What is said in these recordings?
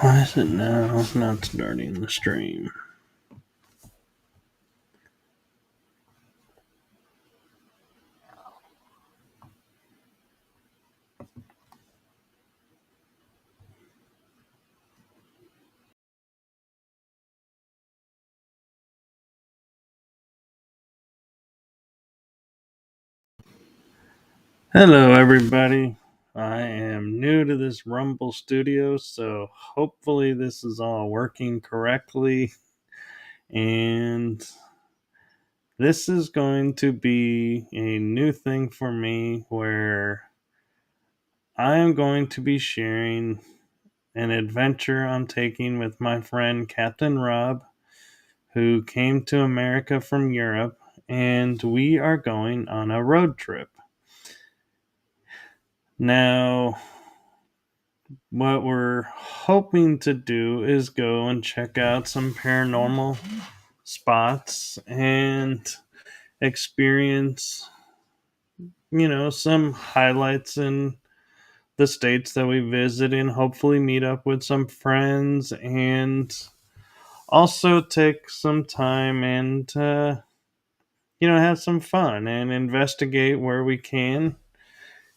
Why is it now not starting the stream? Hello, everybody. I am new to this Rumble studio, so hopefully this is all working correctly. And this is going to be a new thing for me where I am going to be sharing an adventure I'm taking with my friend Capt Rob, who came to America from Europe, and we are going on a road trip. Now, what we're hoping to do is go and check out some paranormal spots and experience, some highlights in the states that we visit and hopefully meet up with some friends and also take some time and, have some fun and investigate where we can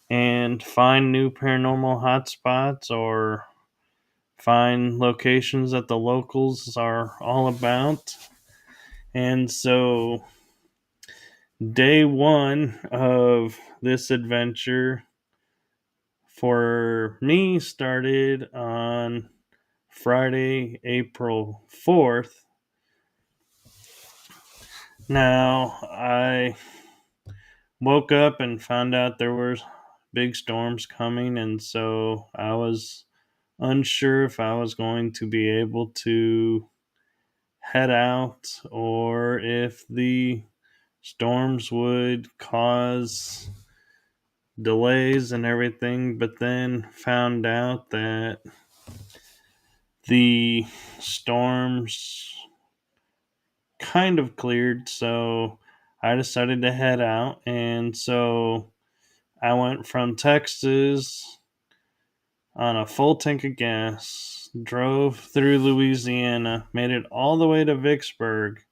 and find new paranormal hotspots or find locations that the locals are all about. And so, day one of this adventure for me started on Friday, April 4th. Now, I woke up and found out there were big storms coming, and so I was unsure if I was going to be able to head out or if the storms would cause delays and everything, but then found out that the storms kind of cleared, so I decided to head out. And so I went from Texas on a full tank of gas, drove through Louisiana, made it all the way to Vicksburg,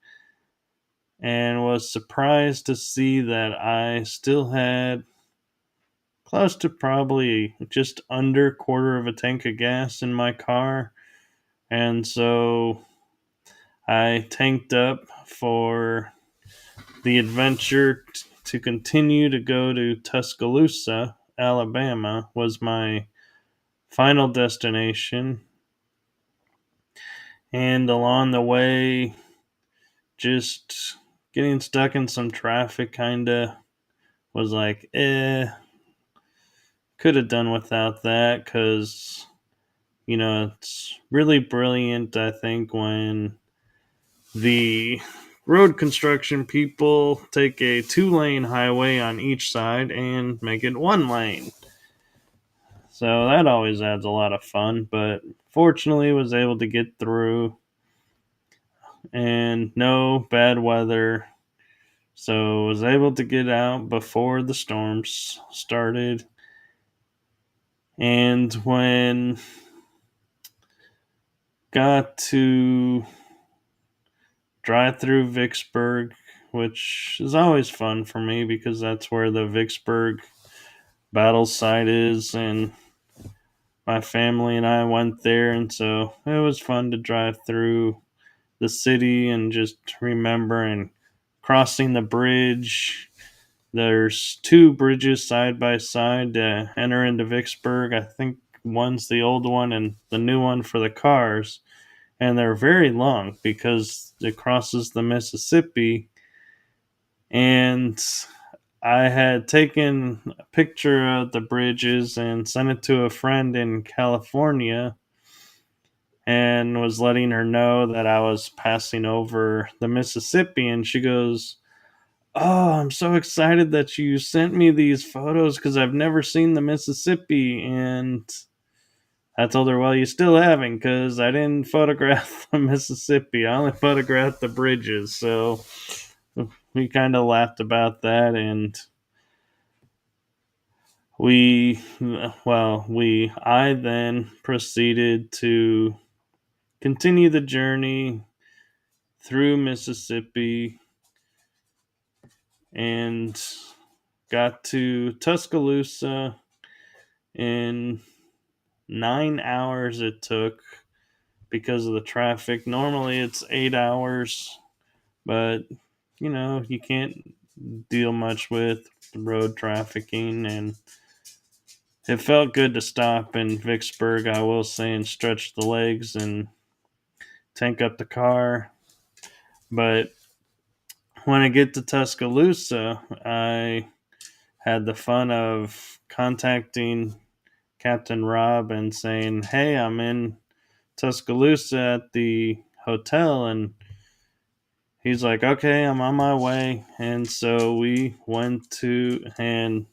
and was surprised to see that I still had close to probably just under quarter of a tank of gas in my car. And so I tanked up for the adventure to continue to go to Tuscaloosa, Alabama, was my final destination. And along the way, just getting stuck in some traffic kind of was like, could have done without that because, it's really brilliant, I think, when the road construction people take a 2-lane highway on each side and make it 1 lane. So that always adds a lot of fun, but fortunately was able to get through and no bad weather. So was able to get out before the storms started. And when got to drive through Vicksburg, which is always fun for me because that's where the Vicksburg battle site is, and my family and I went there, and so it was fun to drive through the city and just remember and crossing the bridge. There's 2 bridges side by side to enter into Vicksburg. I think one's the old one and the new one for the cars, and they're very long because it crosses the Mississippi. And I had taken a picture of the bridges and sent it to a friend in California and was letting her know that I was passing over the Mississippi. And she goes, "Oh, I'm so excited that you sent me these photos because I've never seen the Mississippi." And I told her, "Well, you still haven't because I didn't photograph the Mississippi. I only photographed the bridges." So we kind of laughed about that, and I then proceeded to continue the journey through Mississippi and got to Tuscaloosa in 9 hours it took because of the traffic. Normally it's 8 hours, but you can't deal much with road trafficking, and it felt good to stop in Vicksburg, I will say, and stretch the legs and tank up the car. But when I get to Tuscaloosa, I had the fun of contacting Captain Rob and saying, "Hey, I'm in Tuscaloosa at the hotel," and he's like, "Okay, I'm on my way." And so we went to, and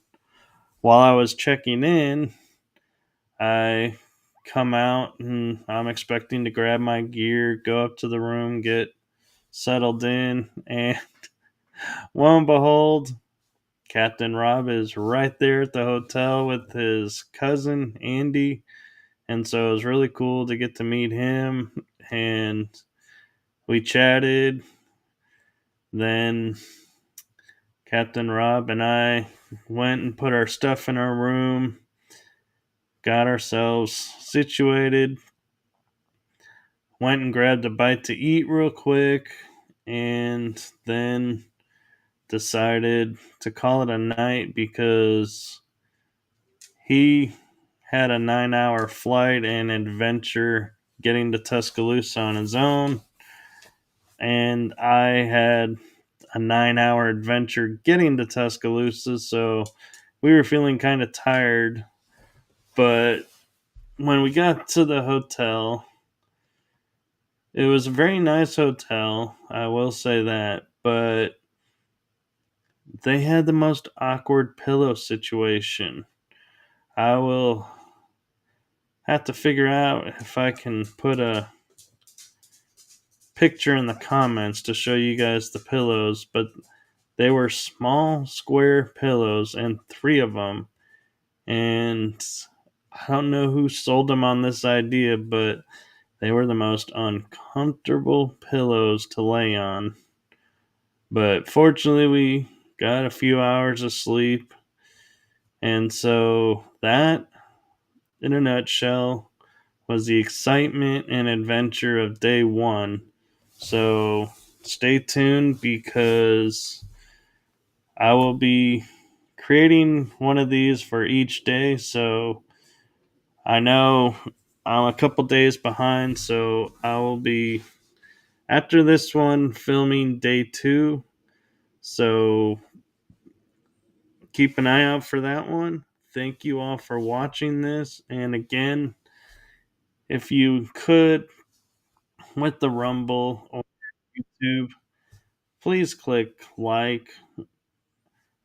while I was checking in, I come out and I'm expecting to grab my gear, go up to the room, get settled in, and lo and behold, Captain Rob is right there at the hotel with his cousin Andy. And so it was really cool to get to meet him, and we chatted. Then Captain Rob and I went and put our stuff in our room, got ourselves situated, went and grabbed a bite to eat real quick, and then decided to call it a night because he had a 9 hour flight and adventure getting to Tuscaloosa on his own, and I had a 9 hour adventure getting to Tuscaloosa, so we were feeling kind of tired. But when we got to the hotel, it was a very nice hotel, I will say that, but they had the most awkward pillow situation. I will have to figure out if I can put a picture in the comments to show you guys the pillows, but they were small square pillows and three of them. And I don't know who sold them on this idea, but they were the most uncomfortable pillows to lay on. But fortunately, we got a few hours of sleep. And so that, in a nutshell, was the excitement and adventure of day one. So stay tuned because I will be creating one of these for each day. So I know I'm a couple days behind, so I will be, after this one, filming day two. So keep an eye out for that one. Thank you all for watching this. And again, if you could, with the Rumble or YouTube, please click like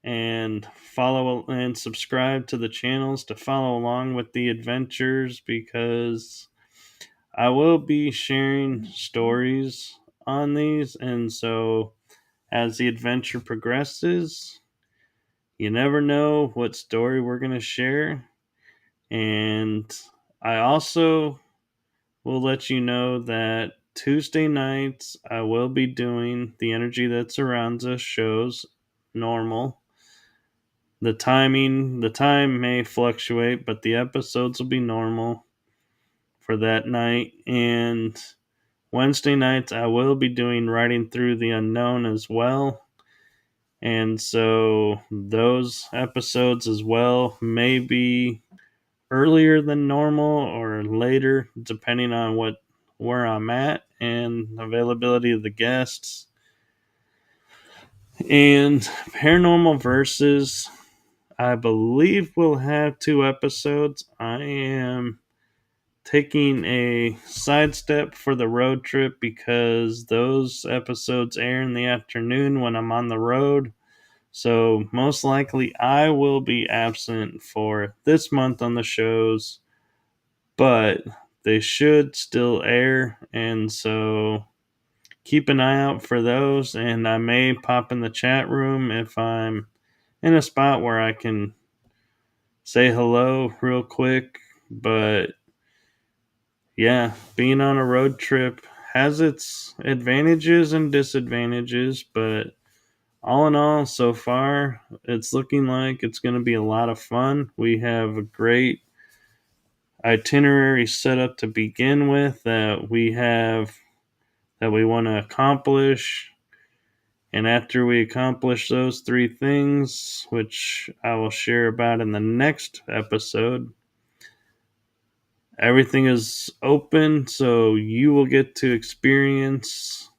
and follow and subscribe to the channels to follow along with the adventures, because I will be sharing stories on these. And so as the adventure progresses, you never know what story we're going to share. And I also will let you know that Tuesday nights I will be doing The Energy That Surrounds Us shows normal. The time may fluctuate, but the episodes will be normal for that night. And Wednesday nights I will be doing Riding Through the Unknown as well. And so those episodes as well may be earlier than normal or later, depending on where I'm at and availability of the guests. And Paranormal Versus, I believe we'll have 2 episodes. I am taking a sidestep for the road trip because those episodes air in the afternoon when I'm on the road. So most likely I will be absent for this month on the shows, but they should still air, and so keep an eye out for those. And I may pop in the chat room if I'm in a spot where I can say hello real quick. But yeah, being on a road trip has its advantages and disadvantages, but all in all, so far, it's looking like it's going to be a lot of fun. We have a great itinerary set up to begin with that we want to accomplish. And after we accomplish those three things, which I will share about in the next episode, everything is open, so you will get to experience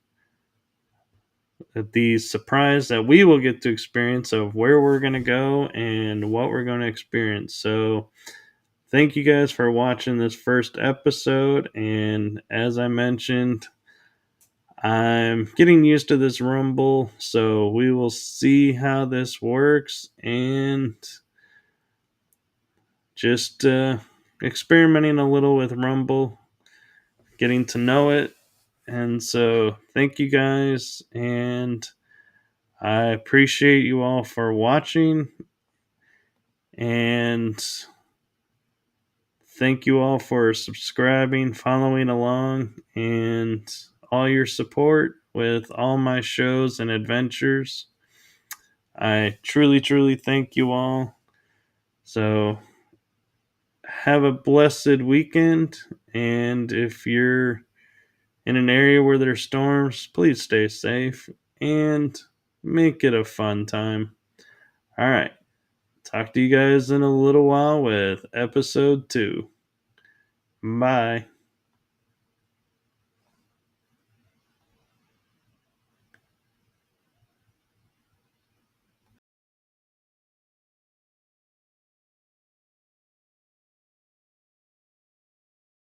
the surprise that we will get to experience of where we're going to go and what we're going to experience. So, thank you guys for watching this first episode. And as I mentioned, I'm getting used to this Rumble, so we will see how this works and just experimenting a little with Rumble, getting to know it. And so, thank you guys, and I appreciate you all for watching, and thank you all for subscribing, following along, and all your support with all my shows and adventures. I truly, truly thank you all. So, have a blessed weekend. And if you're in an area where there's storms, please stay safe and make it a fun time. All right. Talk to you guys in a little while with episode 2. Bye.